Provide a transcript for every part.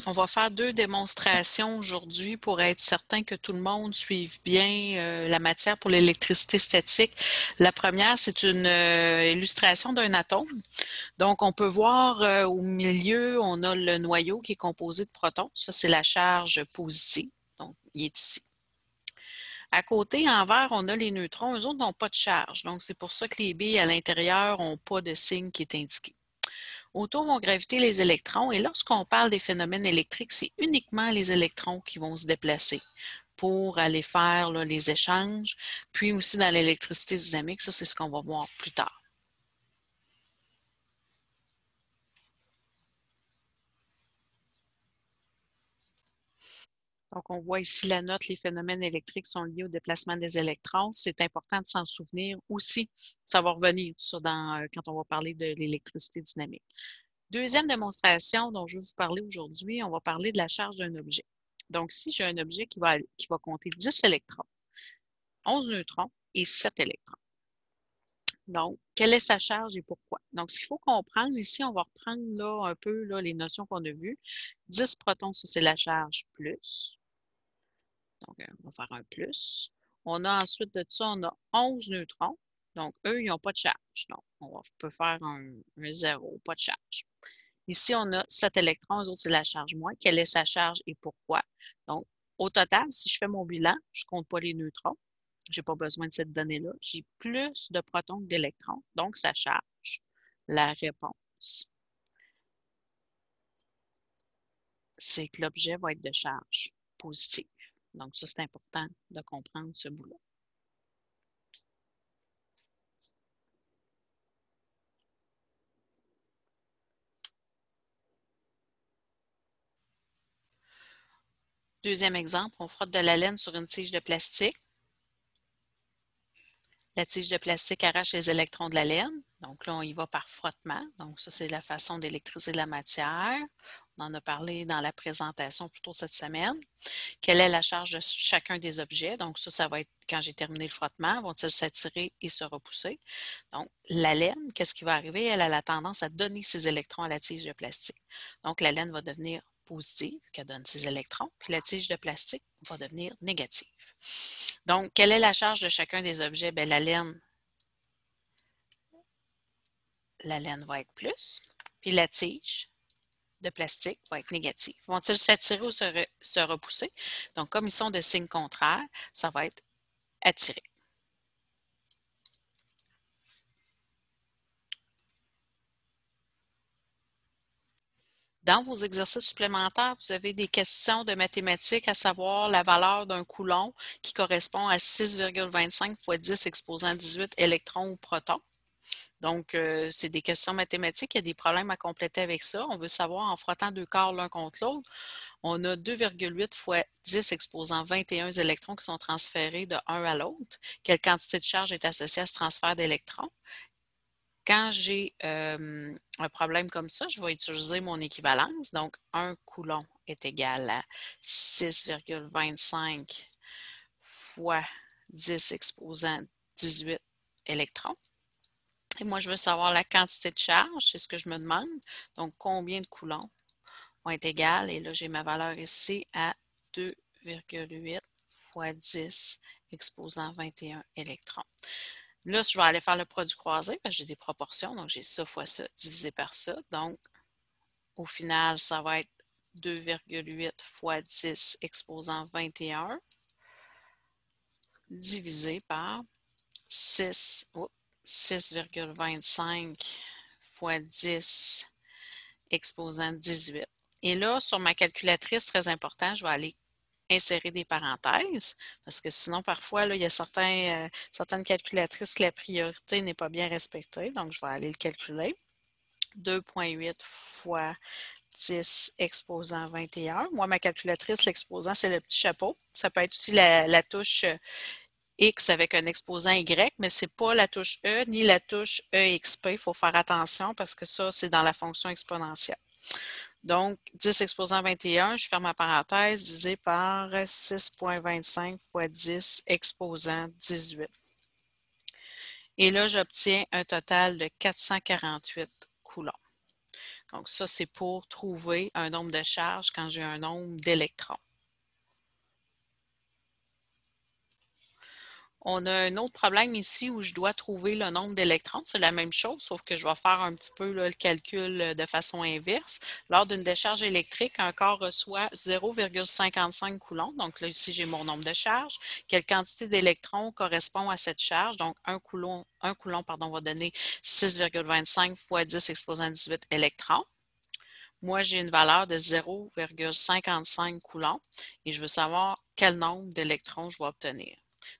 On va faire 2 démonstrations aujourd'hui pour être certain que tout le monde suive bien la matière pour l'électricité statique. La première, c'est une illustration d'un atome. Donc, on peut voir au milieu, on a le noyau qui est composé de protons. Ça, c'est la charge positive. Donc, il est ici. À côté, en vert, on a les neutrons. Eux autres n'ont pas de charge. Donc, c'est pour ça que les billes à l'intérieur n'ont pas de signe qui est indiqué. Autour vont graviter les électrons et lorsqu'on parle des phénomènes électriques, c'est uniquement les électrons qui vont se déplacer pour aller faire là, les échanges. Puis aussi dans l'électricité dynamique, ça c'est ce qu'on va voir plus tard. Donc on voit ici la note, les phénomènes électriques sont liés au déplacement des électrons. C'est important de s'en souvenir aussi. Ça va revenir ça quand on va parler de l'électricité dynamique. Deuxième démonstration dont je vais vous parler aujourd'hui, on va parler de la charge d'un objet. Donc, si j'ai un objet qui va compter 10 électrons, 11 neutrons et 7 électrons. Donc, quelle est sa charge et pourquoi? Donc, ce qu'il faut comprendre, ici, on va reprendre là, un peu là, les notions qu'on a vues. 10 protons, ça, c'est la charge plus. Donc, on va faire un plus. On a ensuite de ça, on a 11 neutrons. Donc, eux, ils n'ont pas de charge. Donc, on peut faire un 0, pas de charge. Ici, on a 7 électrons, eux autres, c'est la charge moins. Quelle est sa charge et pourquoi? Donc, au total, si je fais mon bilan, je ne compte pas les neutrons. Je n'ai pas besoin de cette donnée-là. J'ai plus de protons que d'électrons, donc ça charge. La réponse, c'est que l'objet va être de charge positive. Donc, ça, c'est important de comprendre ce bout-là. Deuxième exemple, on frotte de la laine sur une tige de plastique. La tige de plastique arrache les électrons de la laine. Donc là, on y va par frottement. Donc ça, c'est la façon d'électriser la matière. On en a parlé dans la présentation plus tôt cette semaine. Quelle est la charge de chacun des objets? Donc ça va être quand j'ai terminé le frottement. Vont-ils s'attirer et se repousser? Donc la laine, qu'est-ce qui va arriver? Elle a la tendance à donner ses électrons à la tige de plastique. Donc la laine va devenir positive, qui donne ses électrons, puis la tige de plastique va devenir négative. Donc, quelle est la charge de chacun des objets? Bien, la laine va être plus, puis la tige de plastique va être négative. Vont-ils s'attirer ou se repousser? Donc, comme ils sont de signe contraire, ça va être attiré. Dans vos exercices supplémentaires, vous avez des questions de mathématiques, à savoir la valeur d'un coulomb qui correspond à 6,25 fois 10 exposant 18 électrons ou protons. Donc, c'est des questions mathématiques. Il y a des problèmes à compléter avec ça. On veut savoir, en frottant deux corps l'un contre l'autre, on a 2,8 fois 10 exposant 21 électrons qui sont transférés de un à l'autre. Quelle quantité de charge est associée à ce transfert d'électrons? Quand j'ai un problème comme ça, je vais utiliser mon équivalence. Donc, 1 coulomb est égal à 6,25 fois 10 exposant 18 électrons. Et moi, je veux savoir la quantité de charge, c'est ce que je me demande. Donc, combien de coulombs vont être égales? Et là, j'ai ma valeur ici à 2,8 fois 10 exposant 21 électrons. Là, je vais aller faire le produit croisé parce que j'ai des proportions. Donc, j'ai ça fois ça divisé par ça. Donc, au final, ça va être 2,8 fois 10 exposant 21 divisé par 6,25 fois 10 exposant 18. Et là, sur ma calculatrice, très important, je vais aller insérer des parenthèses parce que sinon, parfois, là, il y a certaines calculatrices que la priorité n'est pas bien respectée. Donc, je vais aller le calculer. 2,8 fois 10 exposant 21. Moi, ma calculatrice, l'exposant, c'est le petit chapeau. Ça peut être aussi la touche X avec un exposant Y, mais ce n'est pas la touche E ni la touche EXP. Il faut faire attention parce que ça, c'est dans la fonction exponentielle. Donc, 10 exposant 21, je ferme ma parenthèse, divisé par 6,25 fois 10 exposant 18. Et là, j'obtiens un total de 448 coulombs. Donc, ça, c'est pour trouver un nombre de charges quand j'ai un nombre d'électrons. On a un autre problème ici où je dois trouver le nombre d'électrons. C'est la même chose, sauf que je vais faire un petit peu là, le calcul de façon inverse. Lors d'une décharge électrique, un corps reçoit 0,55 coulombs. Donc là, ici, j'ai mon nombre de charges. Quelle quantité d'électrons correspond à cette charge? Donc, un coulomb va donner 6,25 fois 10 exposant 18 électrons. Moi, j'ai une valeur de 0,55 coulombs et je veux savoir quel nombre d'électrons je vais obtenir.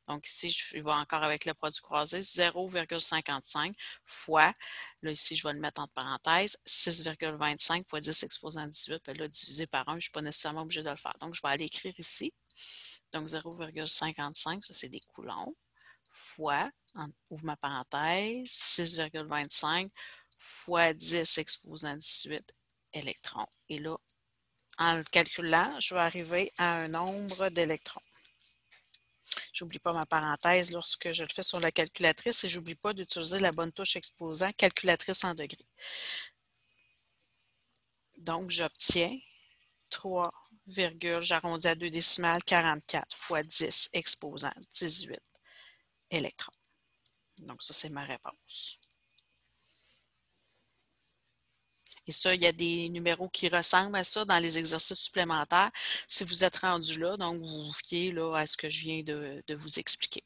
Donc ici, je vais encore avec le produit croisé, 0,55 fois, là ici, je vais le mettre entre parenthèses, 6,25 fois 10 exposant 18, puis là, divisé par 1, je ne suis pas nécessairement obligé de le faire. Donc, je vais aller écrire ici. Donc, 0,55, ça, c'est des coulombs, fois, ouvre ma parenthèse, 6,25 fois 10 exposant 18 électrons. Et là, en le calculant, je vais arriver à un nombre d'électrons. J'oublie pas ma parenthèse lorsque je le fais sur la calculatrice et j'oublie pas d'utiliser la bonne touche exposant calculatrice en degrés. Donc, j'obtiens 3, j'arrondis à 2 décimales, 44 fois 10 exposant 18 électrons. Donc, ça, c'est ma réponse. Et ça, il y a des numéros qui ressemblent à ça dans les exercices supplémentaires. Si vous êtes rendu là, donc vous vous fiez là, à ce que je viens de vous expliquer.